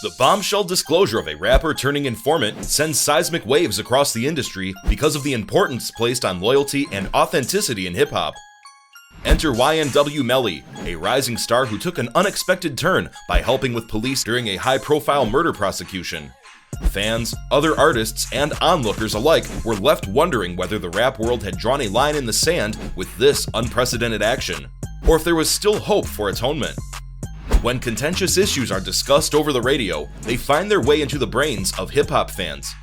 The bombshell disclosure of a rapper turning informant sends seismic waves across the industry because of the importance placed on loyalty and authenticity in hip-hop. Enter YNW Melly, a rising star who took an unexpected turn by helping with police during a high-profile murder prosecution. Fans, other artists, and onlookers alike were left wondering whether the rap world had drawn a line in the sand with this unprecedented action, or if there was still hope for atonement. When contentious issues are discussed over the radio, they find their way into the brains of hip-hop fans.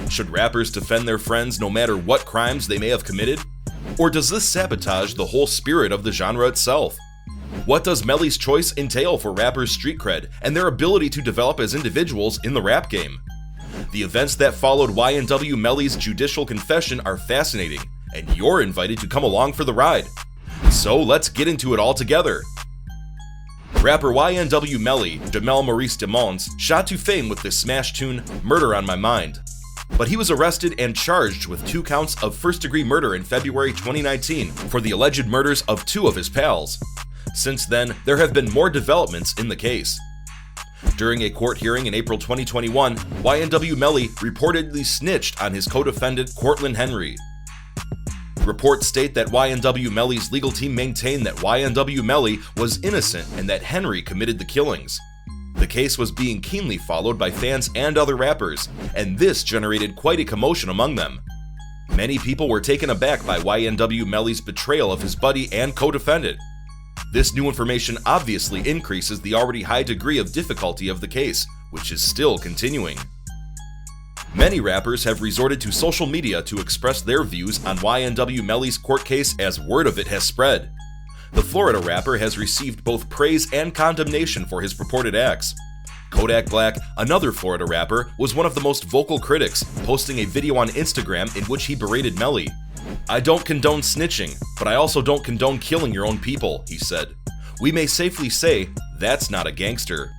Should rappers defend their friends no matter what crimes they may have committed? Or does this sabotage the whole spirit of the genre itself? What does Melly's choice entail for rappers' street cred and their ability to develop as individuals in the rap game? The events that followed YNW Melly's judicial confession are fascinating, and you're invited to come along for the ride. So let's get into it all together. Rapper YNW Melly, Jamel Maurice Demons, shot to fame with the smash tune Murder on My Mind. But he was arrested and charged with 2 counts of first-degree murder in February 2019 for the alleged murders of 2 of his pals. Since then, there have been more developments in the case. During a court hearing in April 2021, YNW Melly reportedly snitched on his co-defendant Cortland Henry. Reports state that YNW Melly's legal team maintained that YNW Melly was innocent and that Henry committed the killings. The case was being keenly followed by fans and other rappers, and this generated quite a commotion among them. Many people were taken aback by YNW Melly's betrayal of his buddy and co-defendant. This new information obviously increases the already high degree of difficulty of the case, which is still continuing. Many rappers have resorted to social media to express their views on YNW Melly's court case as word of it has spread. The Florida rapper has received both praise and condemnation for his purported acts. Kodak Black, another Florida rapper, was one of the most vocal critics, posting a video on Instagram in which he berated Melly. "I don't condone snitching, but I also don't condone killing your own people," he said. "We may safely say, that's not a gangster."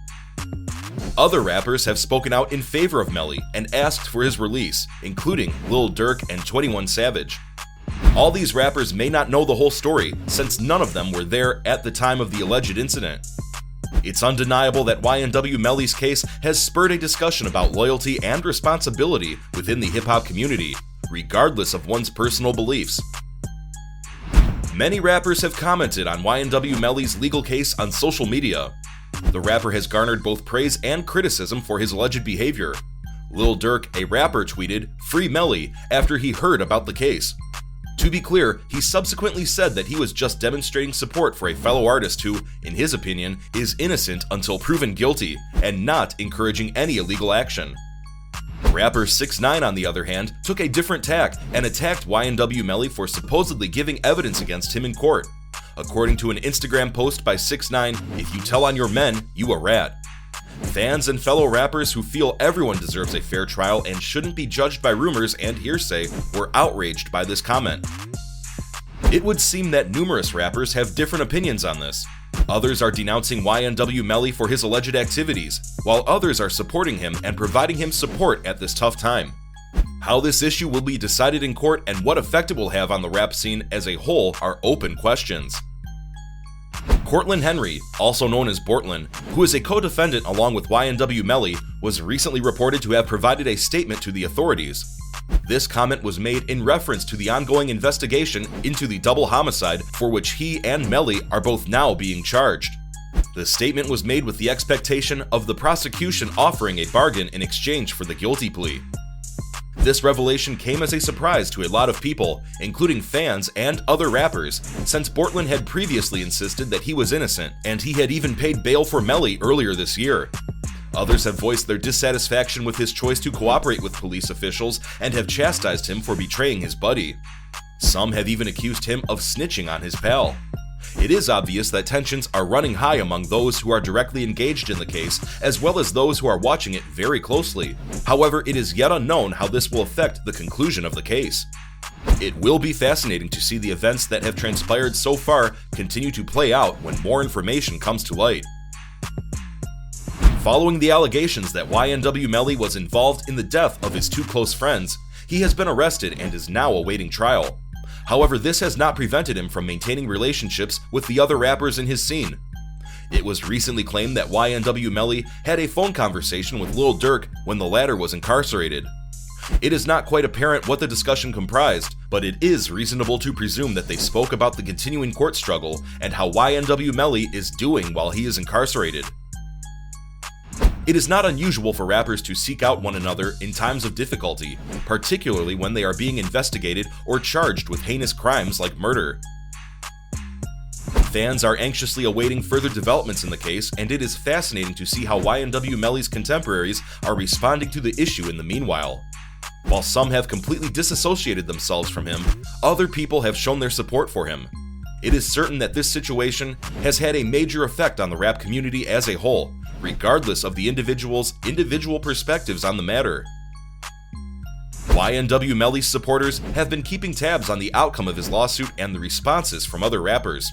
Other rappers have spoken out in favor of Melly and asked for his release, including Lil Durk and 21 Savage. All these rappers may not know the whole story, since none of them were there at the time of the alleged incident. It's undeniable that YNW Melly's case has spurred a discussion about loyalty and responsibility within the hip-hop community, regardless of one's personal beliefs. Many rappers have commented on YNW Melly's legal case on social media. The rapper has garnered both praise and criticism for his alleged behavior. Lil Durk, a rapper, tweeted, "Free Melly," after he heard about the case. To be clear, he subsequently said that he was just demonstrating support for a fellow artist who, in his opinion, is innocent until proven guilty, and not encouraging any illegal action. Rapper 6ix9ine, on the other hand, took a different tack and attacked YNW Melly for supposedly giving evidence against him in court. According to an Instagram post by 6ix9ine, "If you tell on your men, you a rat." Fans and fellow rappers who feel everyone deserves a fair trial and shouldn't be judged by rumors and hearsay were outraged by this comment. It would seem that numerous rappers have different opinions on this. Others are denouncing YNW Melly for his alleged activities, while others are supporting him and providing him support at this tough time. How this issue will be decided in court and what effect it will have on the rap scene as a whole are open questions. Cortland Henry, also known as Bortland, who is a co-defendant along with YNW Melly, was recently reported to have provided a statement to the authorities. This comment was made in reference to the ongoing investigation into the double homicide for which he and Melly are both now being charged. The statement was made with the expectation of the prosecution offering a bargain in exchange for the guilty plea. This revelation came as a surprise to a lot of people, including fans and other rappers, since Bortland had previously insisted that he was innocent, and he had even paid bail for Melly earlier this year. Others have voiced their dissatisfaction with his choice to cooperate with police officials and have chastised him for betraying his buddy. Some have even accused him of snitching on his pal. It is obvious that tensions are running high among those who are directly engaged in the case, as well as those who are watching it very closely. However, it is yet unknown how this will affect the conclusion of the case. It will be fascinating to see the events that have transpired so far continue to play out when more information comes to light. Following the allegations that YNW Melly was involved in the death of his 2 close friends, he has been arrested and is now awaiting trial. However, this has not prevented him from maintaining relationships with the other rappers in his scene. It was recently claimed that YNW Melly had a phone conversation with Lil Durk when the latter was incarcerated. It is not quite apparent what the discussion comprised, but it is reasonable to presume that they spoke about the continuing court struggle and how YNW Melly is doing while he is incarcerated. It is not unusual for rappers to seek out one another in times of difficulty, particularly when they are being investigated or charged with heinous crimes like murder. Fans are anxiously awaiting further developments in the case, and it is fascinating to see how YNW Melly's contemporaries are responding to the issue in the meanwhile. While some have completely disassociated themselves from him, other people have shown their support for him. It is certain that this situation has had a major effect on the rap community as a whole, regardless of the individual's individual perspectives on the matter. YNW Melly's supporters have been keeping tabs on the outcome of his lawsuit and the responses from other rappers.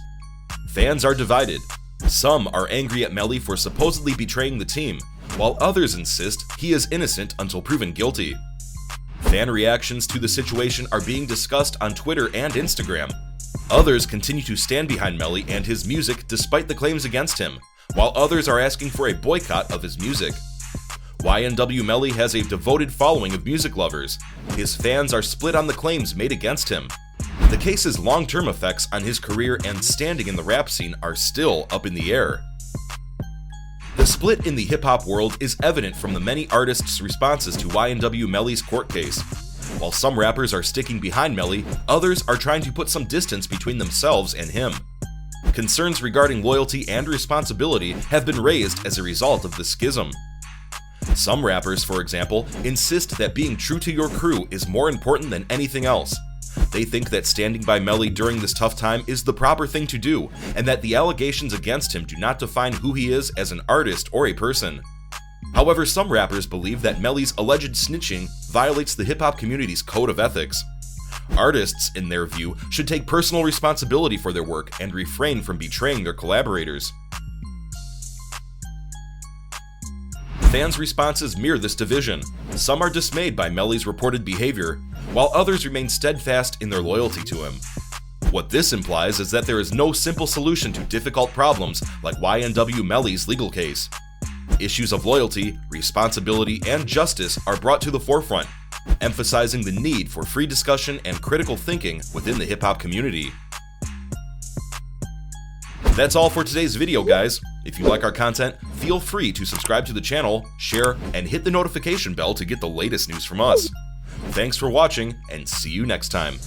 Fans are divided. Some are angry at Melly for supposedly betraying the team, while others insist he is innocent until proven guilty. Fan reactions to the situation are being discussed on Twitter and Instagram. Others continue to stand behind Melly and his music despite the claims against him, while others are asking for a boycott of his music. YNW Melly has a devoted following of music lovers. His fans are split on the claims made against him. The case's long-term effects on his career and standing in the rap scene are still up in the air. The split in the hip-hop world is evident from the many artists' responses to YNW Melly's court case. While some rappers are sticking behind Melly, others are trying to put some distance between themselves and him. Concerns regarding loyalty and responsibility have been raised as a result of the schism. Some rappers, for example, insist that being true to your crew is more important than anything else. They think that standing by Melly during this tough time is the proper thing to do, and that the allegations against him do not define who he is as an artist or a person. However, some rappers believe that Melly's alleged snitching violates the hip-hop community's code of ethics. Artists, in their view, should take personal responsibility for their work and refrain from betraying their collaborators. Fans' responses mirror this division. Some are dismayed by Melly's reported behavior, while others remain steadfast in their loyalty to him. What this implies is that there is no simple solution to difficult problems like YNW Melly's legal case. Issues of loyalty, responsibility, and justice are brought to the forefront, emphasizing the need for free discussion and critical thinking within the hip-hop community. That's all for today's video, guys. If you like our content, feel free to subscribe to the channel, share, and hit the notification bell to get the latest news from us. Thanks for watching, and see you next time.